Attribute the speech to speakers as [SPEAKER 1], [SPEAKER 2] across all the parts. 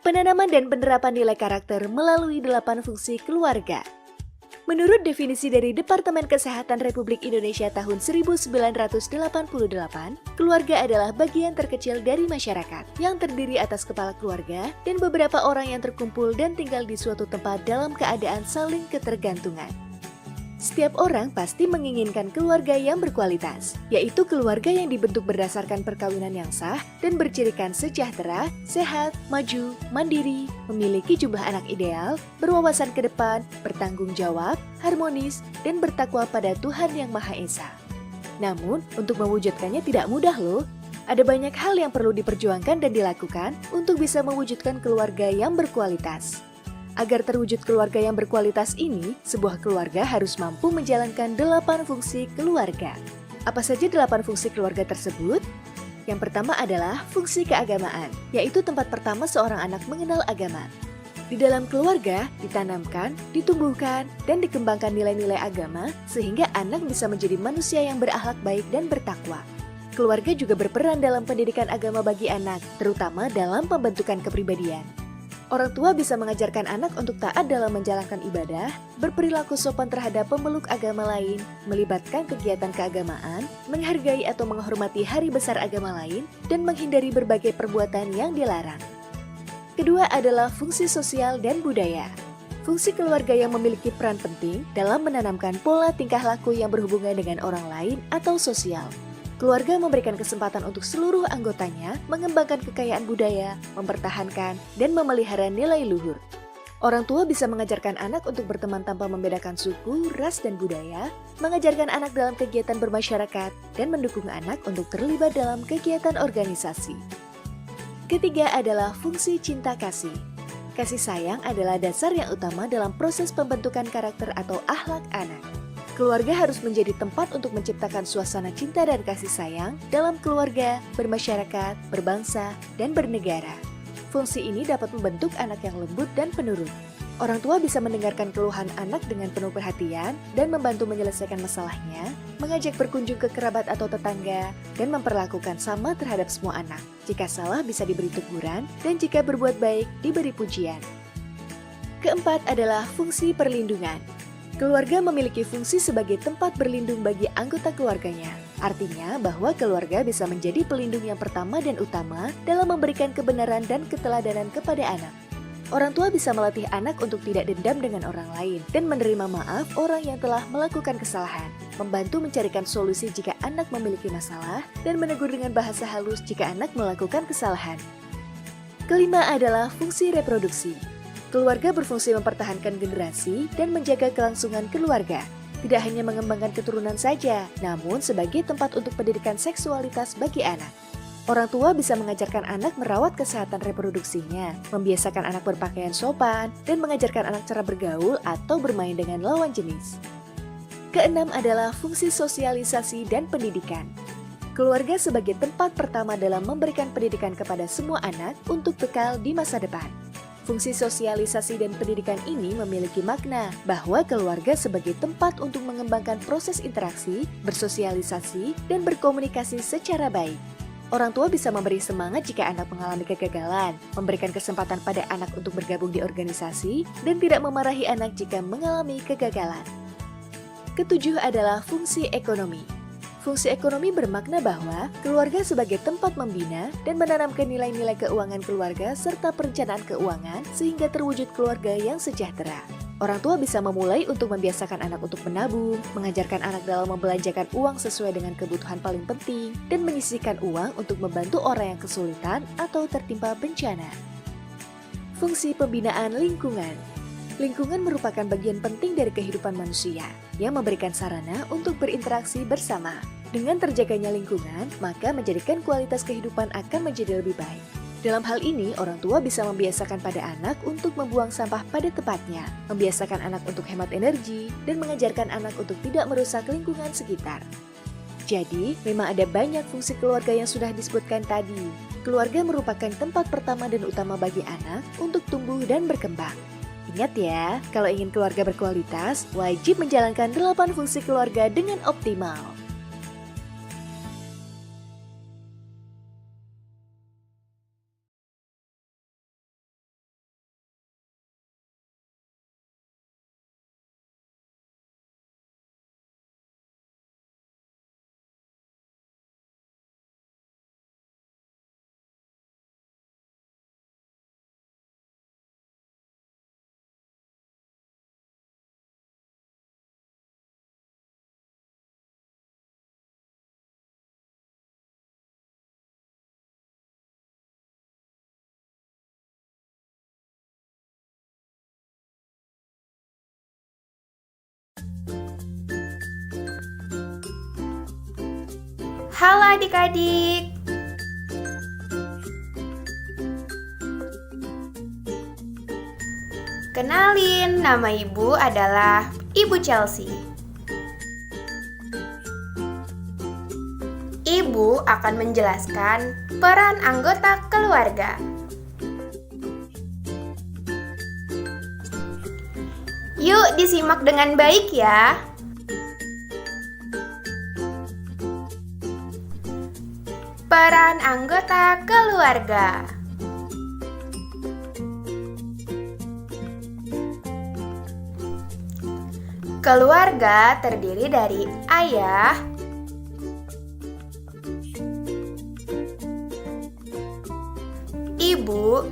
[SPEAKER 1] Penanaman dan penerapan nilai karakter melalui 8 fungsi keluarga. Menurut definisi dari Departemen Kesehatan Republik Indonesia tahun 1988, keluarga adalah bagian terkecil dari masyarakat yang terdiri atas kepala keluarga dan beberapa orang yang terkumpul dan tinggal di suatu tempat dalam keadaan saling ketergantungan. Setiap orang pasti menginginkan keluarga yang berkualitas, yaitu keluarga yang dibentuk berdasarkan perkawinan yang sah dan bercirikan sejahtera, sehat, maju, mandiri, memiliki jumlah anak ideal, berwawasan ke depan, bertanggung jawab, harmonis, dan bertakwa pada Tuhan Yang Maha Esa. Namun, untuk mewujudkannya tidak mudah loh. Ada banyak hal yang perlu diperjuangkan dan dilakukan untuk bisa mewujudkan keluarga yang berkualitas. Agar terwujud keluarga yang berkualitas ini, sebuah keluarga harus mampu menjalankan 8 fungsi keluarga. Apa saja 8 fungsi keluarga tersebut? Yang pertama adalah fungsi keagamaan, yaitu tempat pertama seorang anak mengenal agama. Di dalam keluarga, ditanamkan, ditumbuhkan, dan dikembangkan nilai-nilai agama sehingga anak bisa menjadi manusia yang berakhlak baik dan bertakwa. Keluarga juga berperan dalam pendidikan agama bagi anak, terutama dalam pembentukan kepribadian. Orang tua bisa mengajarkan anak untuk taat dalam menjalankan ibadah, berperilaku sopan terhadap pemeluk agama lain, melibatkan kegiatan keagamaan, menghargai atau menghormati hari besar agama lain, dan menghindari berbagai perbuatan yang dilarang. Kedua adalah fungsi sosial dan budaya. Fungsi keluarga yang memiliki peran penting dalam menanamkan pola tingkah laku yang berhubungan dengan orang lain atau sosial. Keluarga memberikan kesempatan untuk seluruh anggotanya mengembangkan kekayaan budaya, mempertahankan, dan memelihara nilai luhur. Orang tua bisa mengajarkan anak untuk berteman tanpa membedakan suku, ras, dan budaya, mengajarkan anak dalam kegiatan bermasyarakat, dan mendukung anak untuk terlibat dalam kegiatan organisasi. Ketiga adalah fungsi cinta kasih. Kasih sayang adalah dasar yang utama dalam proses pembentukan karakter atau akhlak anak. Keluarga harus menjadi tempat untuk menciptakan suasana cinta dan kasih sayang dalam keluarga, bermasyarakat, berbangsa, dan bernegara. Fungsi ini dapat membentuk anak yang lembut dan penurut. Orang tua bisa mendengarkan keluhan anak dengan penuh perhatian dan membantu menyelesaikan masalahnya, mengajak berkunjung ke kerabat atau tetangga, dan memperlakukan sama terhadap semua anak. Jika salah bisa diberi teguran, dan jika berbuat baik diberi pujian. Keempat adalah fungsi perlindungan. Keluarga memiliki fungsi sebagai tempat berlindung bagi anggota keluarganya. Artinya bahwa keluarga bisa menjadi pelindung yang pertama dan utama dalam memberikan kebenaran dan keteladanan kepada anak. Orang tua bisa melatih anak untuk tidak dendam dengan orang lain dan menerima maaf orang yang telah melakukan kesalahan, membantu mencarikan solusi jika anak memiliki masalah, dan menegur dengan bahasa halus jika anak melakukan kesalahan. Kelima adalah fungsi reproduksi. Keluarga berfungsi mempertahankan generasi dan menjaga kelangsungan keluarga. Tidak hanya mengembangkan keturunan saja, namun sebagai tempat untuk pendidikan seksualitas bagi anak. Orang tua bisa mengajarkan anak merawat kesehatan reproduksinya, membiasakan anak berpakaian sopan, dan mengajarkan anak cara bergaul atau bermain dengan lawan jenis. Keenam adalah fungsi sosialisasi dan pendidikan. Keluarga sebagai tempat pertama dalam memberikan pendidikan kepada semua anak untuk bekal di masa depan. Fungsi sosialisasi dan pendidikan ini memiliki makna bahwa keluarga sebagai tempat untuk mengembangkan proses interaksi, bersosialisasi, dan berkomunikasi secara baik. Orang tua bisa memberi semangat jika anak mengalami kegagalan, memberikan kesempatan pada anak untuk bergabung di organisasi, dan tidak memarahi anak jika mengalami kegagalan. Ketujuh adalah fungsi ekonomi. Fungsi ekonomi bermakna bahwa keluarga sebagai tempat membina dan menanamkan nilai-nilai keuangan keluarga serta perencanaan keuangan sehingga terwujud keluarga yang sejahtera. Orang tua bisa memulai untuk membiasakan anak untuk menabung, mengajarkan anak dalam membelanjakan uang sesuai dengan kebutuhan paling penting, dan menyisihkan uang untuk membantu orang yang kesulitan atau tertimpa bencana. Fungsi pembinaan lingkungan. Lingkungan merupakan bagian penting dari kehidupan manusia yang memberikan sarana untuk berinteraksi bersama. Dengan terjaganya lingkungan, maka menjadikan kualitas kehidupan akan menjadi lebih baik. Dalam hal ini, orang tua bisa membiasakan pada anak untuk membuang sampah pada tempatnya, membiasakan anak untuk hemat energi, dan mengajarkan anak untuk tidak merusak lingkungan sekitar. Jadi, memang ada banyak fungsi keluarga yang sudah disebutkan tadi. Keluarga merupakan tempat pertama dan utama bagi anak untuk tumbuh dan berkembang. Ingat ya, kalau ingin keluarga berkualitas, wajib menjalankan 8 fungsi keluarga dengan optimal.
[SPEAKER 2] Halo adik-adik. Kenalin, nama ibu adalah Ibu Chelsea. Ibu akan menjelaskan peran anggota keluarga. Yuk disimak dengan baik ya. Peran anggota keluarga. Keluarga terdiri dari ayah, ibu,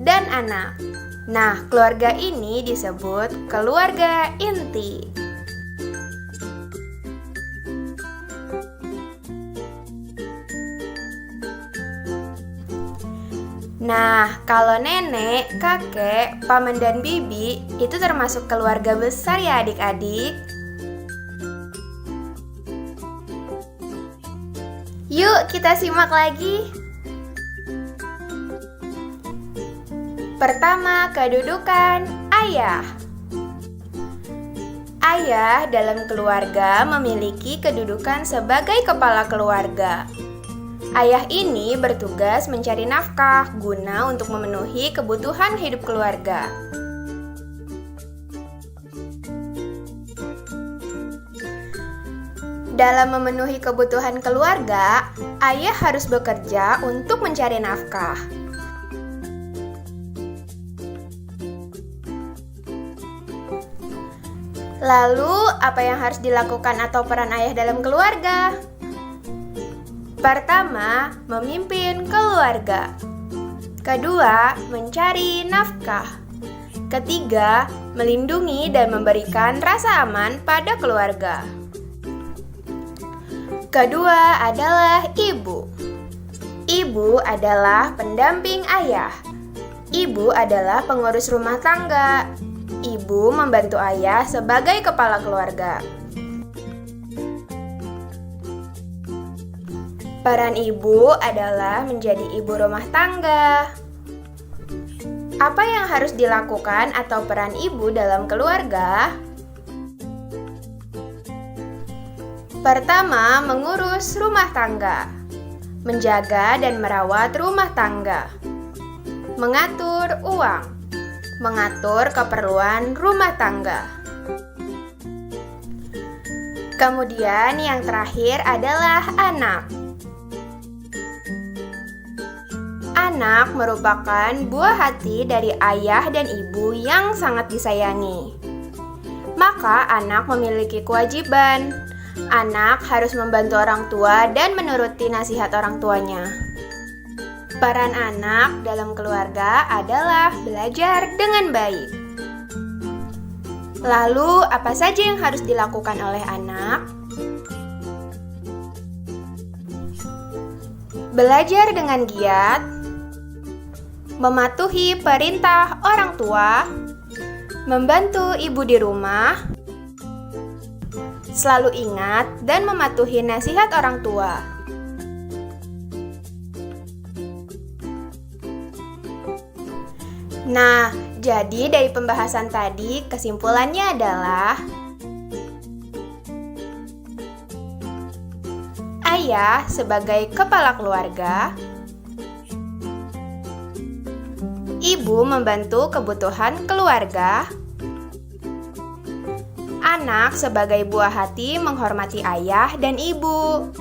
[SPEAKER 2] dan anak. Nah, keluarga ini disebut keluarga inti. Nah, kalau nenek, kakek, paman, dan bibi itu termasuk keluarga besar ya adik-adik. Yuk kita simak lagi. Pertama, kedudukan ayah. Ayah dalam keluarga memiliki kedudukan sebagai kepala keluarga. Ayah ini bertugas mencari nafkah guna untuk memenuhi kebutuhan hidup keluarga. Dalam memenuhi kebutuhan keluarga, ayah harus bekerja untuk mencari nafkah. Lalu, apa yang harus dilakukan atau peran ayah dalam keluarga? Pertama, memimpin keluarga. Kedua, mencari nafkah. Ketiga, melindungi dan memberikan rasa aman pada keluarga. Kedua adalah ibu. Ibu adalah pendamping ayah. Ibu adalah pengurus rumah tangga. Ibu membantu ayah sebagai kepala keluarga. Peran ibu adalah menjadi ibu rumah tangga. Apa yang harus dilakukan atau peran ibu dalam keluarga? Pertama, mengurus rumah tangga. Menjaga dan merawat rumah tangga. Mengatur uang. Mengatur keperluan rumah tangga. Kemudian yang terakhir adalah anak. Anak merupakan buah hati dari ayah dan ibu yang sangat disayangi. Maka anak memiliki kewajiban. Anak harus membantu orang tua dan menuruti nasihat orang tuanya. Peran anak dalam keluarga adalah belajar dengan baik. Lalu, apa saja yang harus dilakukan oleh anak? Belajar dengan giat, mematuhi perintah orang tua, membantu ibu di rumah, selalu ingat dan mematuhi nasihat orang tua. Nah, jadi dari pembahasan tadi kesimpulannya adalah ayah sebagai kepala keluarga, ibu membantu kebutuhan keluarga, anak sebagai buah hati menghormati ayah dan ibu.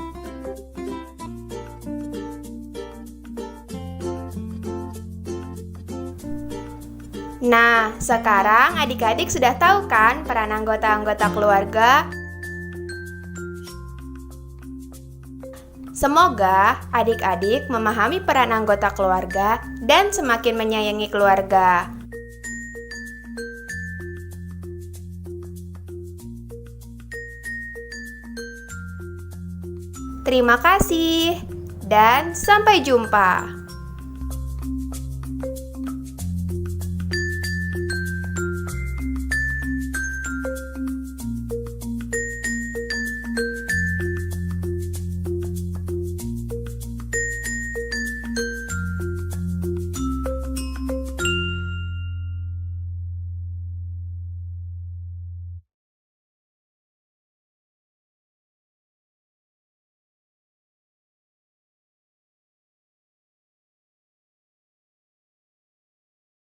[SPEAKER 2] Nah, sekarang adik-adik sudah tahu kan peran anggota-anggota keluarga? Semoga adik-adik memahami peran anggota keluarga dan semakin menyayangi keluarga. Terima kasih dan sampai jumpa.